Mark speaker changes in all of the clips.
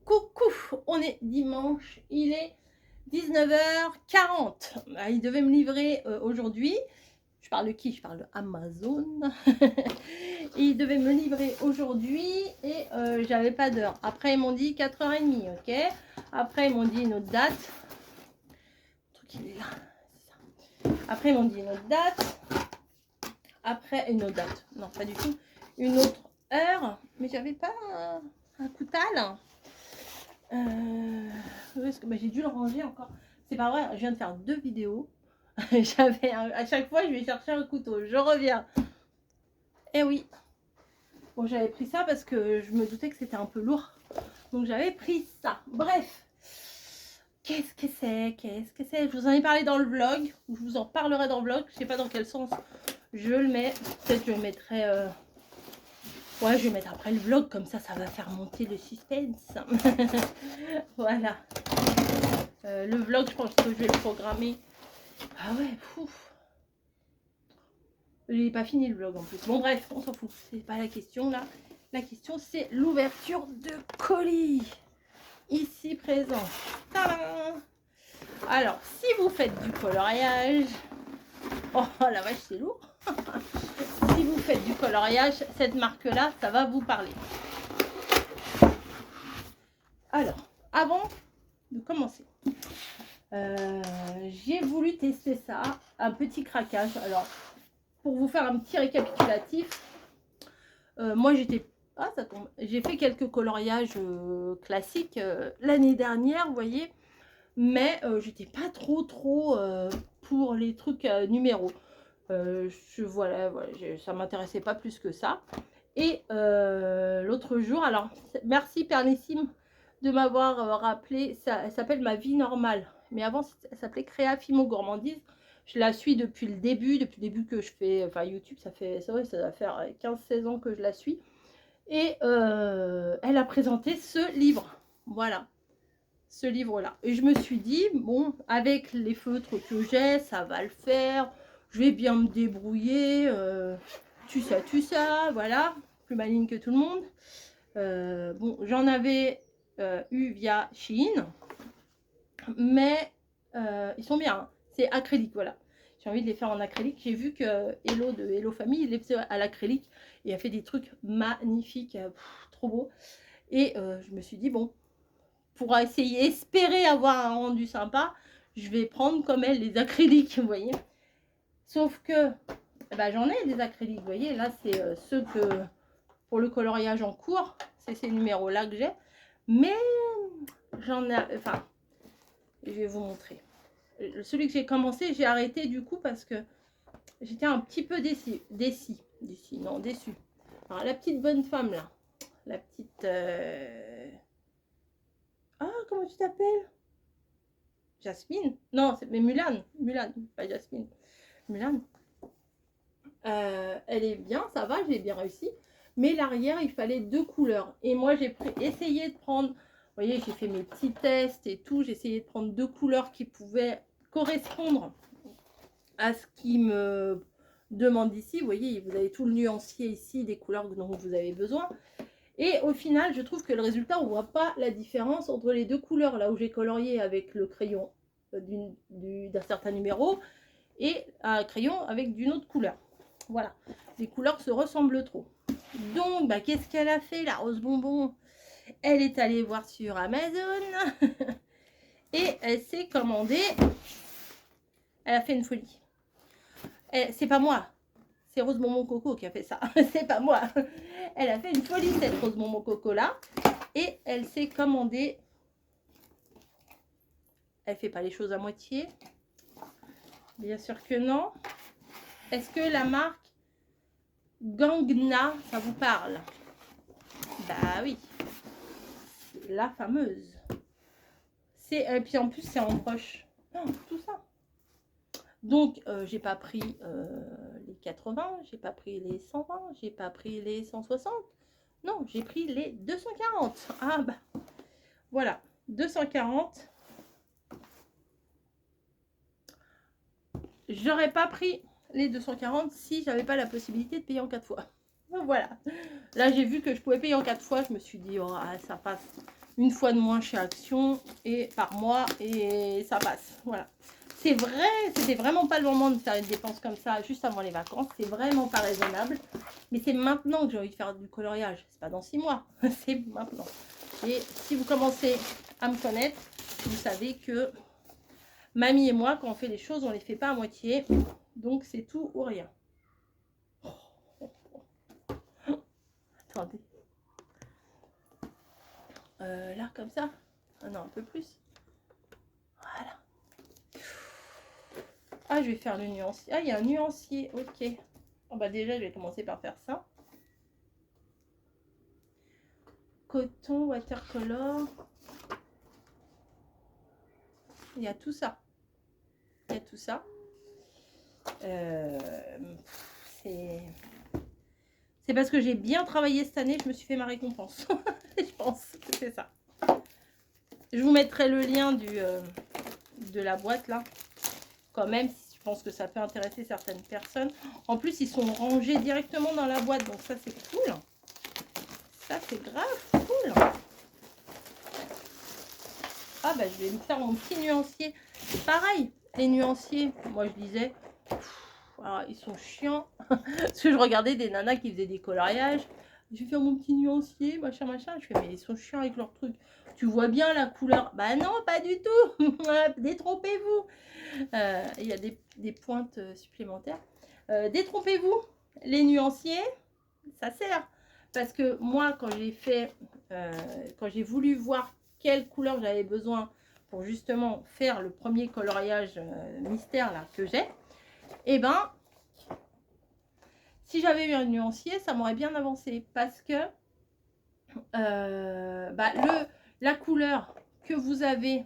Speaker 1: Coucou, on est dimanche, il est 19h40. Il devait me livrer aujourd'hui. Je parle de qui? Je parle de Amazon. Il devait me livrer aujourd'hui et j'avais pas d'heure. Après, ils m'ont dit 4h30, ok. Après, ils m'ont dit une autre date. Le truc, il est là. C'est ça. Après, ils m'ont dit une autre date. Après, une autre date. Non, pas du tout. Une autre heure. Mais j'avais pas un coutal. Parce que j'ai dû le ranger encore. C'est pas vrai, je viens de faire 2 vidéos. À chaque fois, je vais chercher un couteau. Je reviens. Et oui. Bon, j'avais pris ça parce que je me doutais que c'était un peu lourd. Donc, j'avais pris ça. Bref. Qu'est-ce que c'est? Je vous en ai parlé dans le vlog. Je vous en parlerai dans le vlog. Je sais pas dans quel sens je le mets. Peut-être je le mettrai... Ouais, je vais mettre après le vlog, comme ça va faire monter le suspense. Voilà. Le vlog, je pense que je vais le programmer. Ah ouais, pouf. J'ai pas fini le vlog en plus. Bon, bref, on s'en fout. C'est pas la question là. La question, c'est l'ouverture de colis. Ici présent. Tadam! Alors, si vous faites du coloriage. Oh la vache, c'est lourd. Si vous faites du coloriage, cette marque-là, ça va vous parler. Alors, avant de commencer, j'ai voulu tester ça, un petit craquage. Alors, pour vous faire un petit récapitulatif, moi j'étais... Ah, ça tombe. J'ai fait quelques coloriages classiques l'année dernière, vous voyez, mais j'étais pas trop pour les trucs numéros. Voilà, ça m'intéressait pas plus que ça. Et l'autre jour, alors merci Pernissime de m'avoir rappelé, ça s'appelle Ma vie normale, mais avant ça s'appelait Créa Fimo Gourmandise. Je la suis depuis le début que je fais, enfin YouTube, ça va faire 15-16 ans que je la suis. Et elle a présenté ce livre, voilà, ce livre-là. Et je me suis dit, bon, avec les feutres que j'ai, ça va le faire, je vais bien me débrouiller, tu ça, voilà, plus maligne que tout le monde. Bon, j'en avais eu via Shein, mais ils sont bien, hein. C'est acrylique, voilà. J'ai envie de les faire en acrylique. J'ai vu que Hello de Hello Famille, il les faisait à l'acrylique et a fait des trucs magnifiques, trop beaux. Et je me suis dit, bon, pour essayer, espérer avoir un rendu sympa, je vais prendre comme elle les acryliques, vous voyez. Sauf que bah, j'en ai des acryliques, vous voyez. Là, c'est ceux que pour le coloriage en cours, c'est ces numéros-là que j'ai. Mais j'en ai, enfin, je vais vous montrer. Celui que j'ai commencé, j'ai arrêté du coup parce que j'étais un petit peu déçue. Alors, la petite bonne femme là, la petite... Ah, comment tu t'appelles? Jasmine? Non, c'est mais Mulan, pas Jasmine. Mulan. Elle est bien, ça va, j'ai bien réussi. Mais l'arrière, il fallait 2 couleurs. Et moi, j'ai essayé de prendre... Vous voyez, j'ai fait mes petits tests et tout. J'ai essayé de prendre 2 couleurs qui pouvaient correspondre à ce qui me demande ici. Vous voyez, vous avez tout le nuancier ici, des couleurs dont vous avez besoin. Et au final, je trouve que le résultat, on ne voit pas la différence entre les 2 couleurs. Là où j'ai colorié avec le crayon d'un certain numéro et un crayon avec d'une autre couleur. Voilà, les couleurs se ressemblent trop. Donc, bah, qu'est-ce qu'elle a fait, la rose bonbon? Elle est allée voir sur Amazon et elle s'est commandé. Elle a fait une folie. C'est pas moi, c'est Rose Bonbon Coco qui a fait ça. C'est pas moi. Elle a fait une folie, cette Rose Bonbon Coco là. Et elle s'est commandé. Elle fait pas les choses à moitié. Bien sûr que non. Est-ce que la marque Gangna, ça vous parle? Bah oui. La fameuse. Et puis en plus, c'est en broche. Non, tout ça. Donc, j'ai pas pris les 80, j'ai pas pris les 120, j'ai pas pris les 160. Non, j'ai pris les 240. Ah bah, voilà, 240. J'aurais pas pris les 240 si j'avais pas la possibilité de payer en 4 fois. Voilà. Là, j'ai vu que je pouvais payer en 4 fois. Je me suis dit, oh, ça passe. une fois de moins chez Action et par mois et ça passe. Voilà. C'est vrai, c'était vraiment pas le moment de faire une dépense comme ça juste avant les vacances. C'est vraiment pas raisonnable. Mais c'est maintenant que j'ai envie de faire du coloriage. C'est pas dans 6 mois, c'est maintenant. Et si vous commencez à me connaître, vous savez que mamie et moi, quand on fait les choses, on les fait pas à moitié. Donc c'est tout ou rien. Attendez. Là, comme ça. Ah non, un peu plus. Voilà. Ah, je vais faire le nuancier. Ah, il y a un nuancier. Ok. Oh, bah déjà, je vais commencer par faire ça. Coton, watercolor. Il y a tout ça. Il y a tout ça. C'est parce que j'ai bien travaillé cette année, je me suis fait ma récompense. Je pense que c'est ça. Je vous mettrai le lien de la boîte là. Quand même, je pense que ça peut intéresser certaines personnes. En plus, ils sont rangés directement dans la boîte. Donc ça, c'est cool. Ça, c'est grave cool. Ah bah, je vais me faire mon petit nuancier. C'est pareil, les nuanciers, moi je disais, alors, ils sont chiants. Parce que je regardais des nanas qui faisaient des coloriages. Je vais faire mon petit nuancier, machin, machin. Je fais, mais ils sont chiants avec leur truc. Tu vois bien la couleur? Bah non, pas du tout. Détrompez-vous. Il y a des pointes supplémentaires. Détrompez-vous. Les nuanciers, ça sert. Parce que moi, quand j'ai fait, quand j'ai voulu voir quelle couleur j'avais besoin pour justement faire le premier coloriage mystère là que j'ai, et ben, si j'avais eu un nuancier, ça m'aurait bien avancé parce que bah, la couleur que vous avez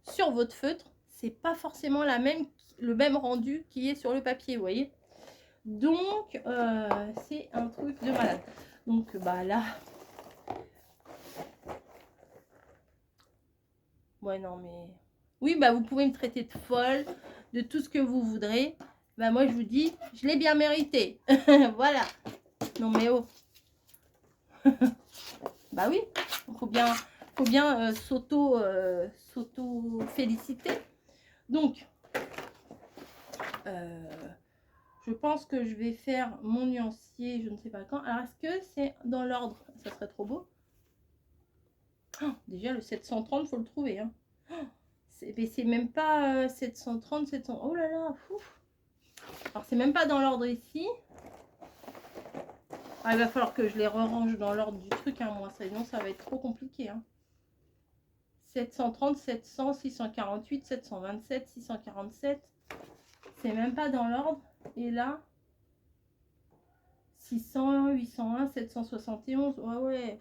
Speaker 1: sur votre feutre, c'est pas forcément le même rendu qui est sur le papier, vous voyez. Donc, c'est un truc de malade. Donc, bah là, ouais, non, mais oui, bah vous pouvez me traiter de folle, de tout ce que vous voudrez. Bah moi, je vous dis, je l'ai bien mérité. Voilà. Non, mais oh. Bah oui, faut bien s'auto-féliciter. Donc, je pense que je vais faire mon nuancier, je ne sais pas quand. Alors, est-ce que c'est dans l'ordre? Ça serait trop beau. Oh, déjà, le 730, il faut le trouver. Hein. Oh, c'est même pas 730, 700. Oh là là, fou. Alors, c'est même pas dans l'ordre ici. Ah, il va falloir que je les range dans l'ordre du truc, hein, moi. Sinon, ça va être trop compliqué. Hein. 730, 700, 648, 727, 647. C'est même pas dans l'ordre. Et là, 600, 801, 771. Ouais, ouais.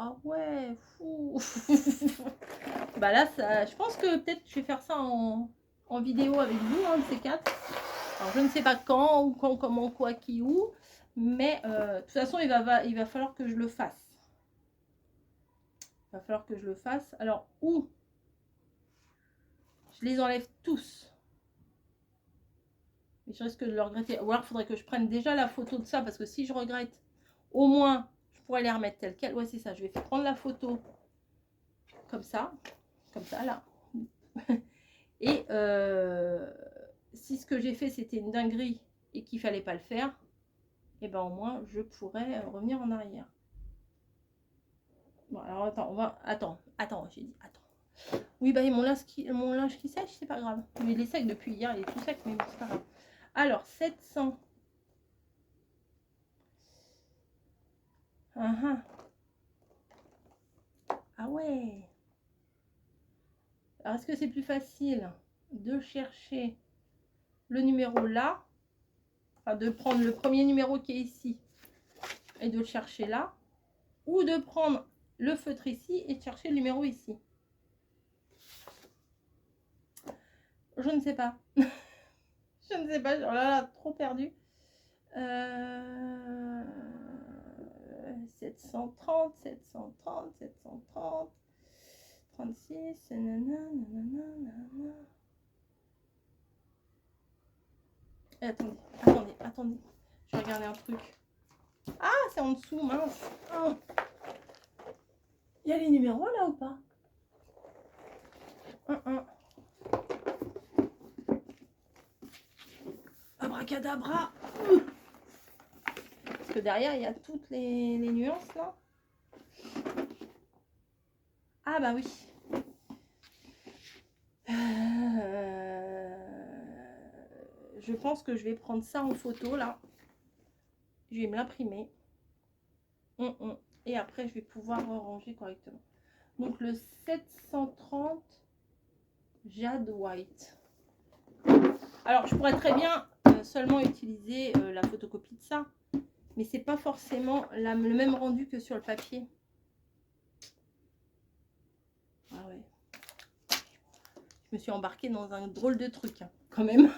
Speaker 1: Ah ouais, fou. Bah là, ça, je pense que peut-être je vais faire ça en vidéo avec vous, de ces quatre. Alors, je ne sais pas quand, ou quand, comment, quoi, qui, où. Mais de toute façon, il va falloir que je le fasse. Il va falloir que je le fasse. Alors, où je les enlève tous. Mais je risque de le regretter. Ou alors, il faudrait que je prenne déjà la photo de ça. Parce que si je regrette, au moins, je pourrais les remettre telles quelles. Ouais, c'est ça. Je vais prendre la photo comme ça. Comme ça, là. Et si ce que j'ai fait, c'était une dinguerie et qu'il fallait pas le faire, et ben au moins, je pourrais revenir en arrière. Bon, alors attends, attends, j'ai dit, attends. Oui, bah, mon linge qui sèche, c'est pas grave. Mais il est sec depuis hier, il est tout sec, mais bon, c'est pas grave. Alors, 700. Ah ouais. Alors, est-ce que c'est plus facile de chercher le numéro là, enfin, de prendre le premier numéro qui est ici et de le chercher là, ou de prendre le feutre ici et de chercher le numéro ici? Je ne sais pas. Je ne sais pas. Oh là là, trop perdu. 730, 730, 730, 36, nanana, nanana. Attendez. Je vais regarder un truc. Ah, c'est en dessous, mince. Oh. Il y a les numéros là ou pas? Abracadabra. Parce que derrière, il y a toutes les nuances là. Ah bah oui. Je pense que je vais prendre ça en photo là. Je vais me l'imprimer. Et après, je vais pouvoir ranger correctement. Donc le 730 Jade White. Alors, je pourrais très bien seulement utiliser la photocopie de ça. Mais c'est pas forcément le même rendu que sur le papier. Ah ouais. Je me suis embarquée dans un drôle de truc, hein, quand même.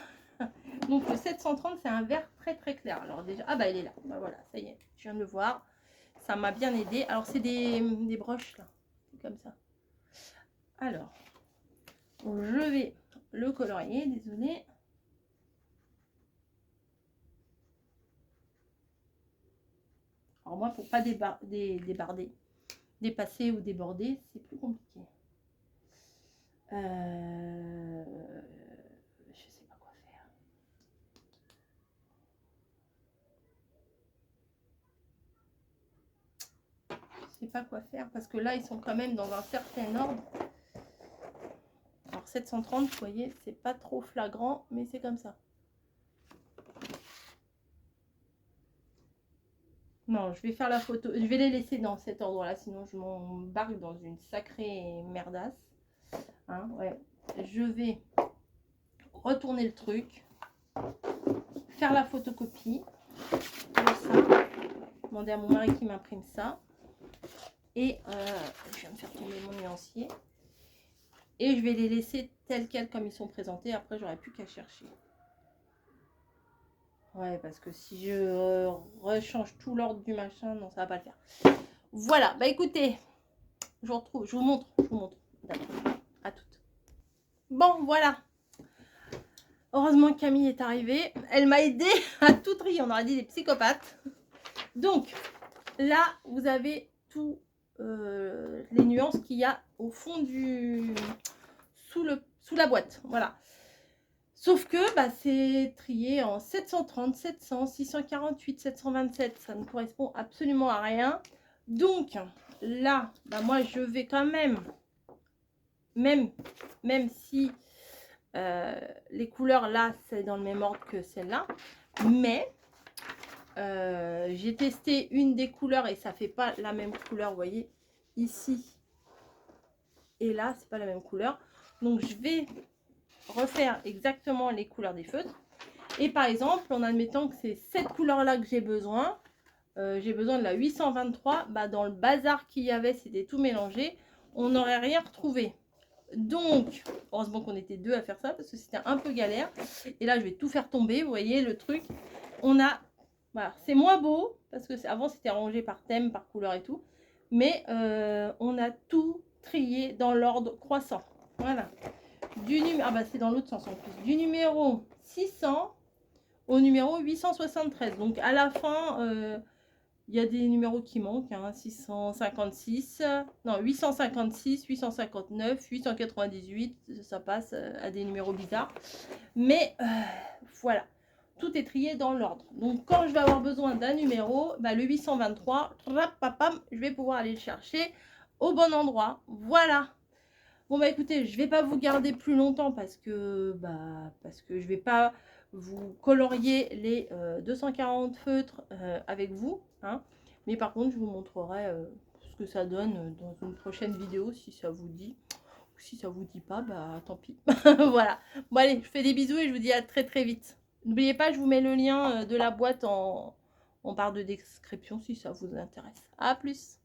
Speaker 1: Donc le 730, c'est un vert très très clair. Alors déjà, ah bah il est là. Bah voilà, ça y est, je viens de le voir. Ça m'a bien aidé. Alors c'est des broches là, comme ça. Alors, je vais le colorier, désolé. Alors moi, pour pas débarder, dépasser ou déborder, c'est plus compliqué. Je sais pas quoi faire. Je sais pas quoi faire parce que là, ils sont quand même dans un certain ordre. Alors 730, vous voyez, c'est pas trop flagrant, mais c'est comme ça. Non, je vais faire la photo. Je vais les laisser dans cet ordre-là, sinon je m'embarque dans une sacrée merdasse. Hein, ouais. Je vais retourner le truc, faire la photocopie, comme ça. Demander à mon mari qui m'imprime ça. Et je viens de faire tomber mon nuancier. Et je vais les laisser tels quels comme ils sont présentés. Après, j'aurai plus qu'à chercher. Ouais, parce que si je rechange tout l'ordre du machin, non, ça va pas le faire. Voilà, bah écoutez, je vous retrouve, je vous montre. À toutes. Bon, voilà. Heureusement que Camille est arrivée. Elle m'a aidé à tout trier. On aurait dit des psychopathes. Donc, là, vous avez tout les nuances qu'il y a au fond du... sous la boîte. Voilà. Sauf que bah, c'est trié en 730, 700, 648, 727. Ça ne correspond absolument à rien. Donc, là, bah, moi, je vais quand même si les couleurs, là, c'est dans le même ordre que celle-là. Mais... j'ai testé une des couleurs et ça fait pas la même couleur, vous voyez, ici et là, c'est pas la même couleur. Donc, je vais refaire exactement les couleurs des feutres. Et par exemple, en admettant que c'est cette couleur-là que j'ai besoin de la 823, bah, dans le bazar qu'il y avait, c'était tout mélangé, on n'aurait rien retrouvé. Donc, heureusement qu'on était deux à faire ça parce que c'était un peu galère. Et là, je vais tout faire tomber, vous voyez le truc. On a... Voilà, c'est moins beau parce que avant c'était rangé par thème, par couleur et tout. Mais on a tout trié dans l'ordre croissant. Voilà. Ah bah c'est dans l'autre sens en plus. Du numéro 600 au numéro 873. Donc à la fin, il y a des numéros qui manquent. Hein, 656, non 856, 859, 898. Ça passe à des numéros bizarres. Mais voilà. Tout est trié dans l'ordre. Donc, quand je vais avoir besoin d'un numéro, bah, le 823, je vais pouvoir aller le chercher au bon endroit. Voilà. Bon, bah écoutez, je ne vais pas vous garder plus longtemps parce que je ne vais pas vous colorier les 240 feutres avec vous. Hein. Mais par contre, je vous montrerai ce que ça donne dans une prochaine vidéo si ça vous dit. Si ça vous dit pas, bah tant pis. Voilà. Bon, allez, je fais des bisous et je vous dis à très très vite. N'oubliez pas, je vous mets le lien de la boîte en barre de description si ça vous intéresse. À plus!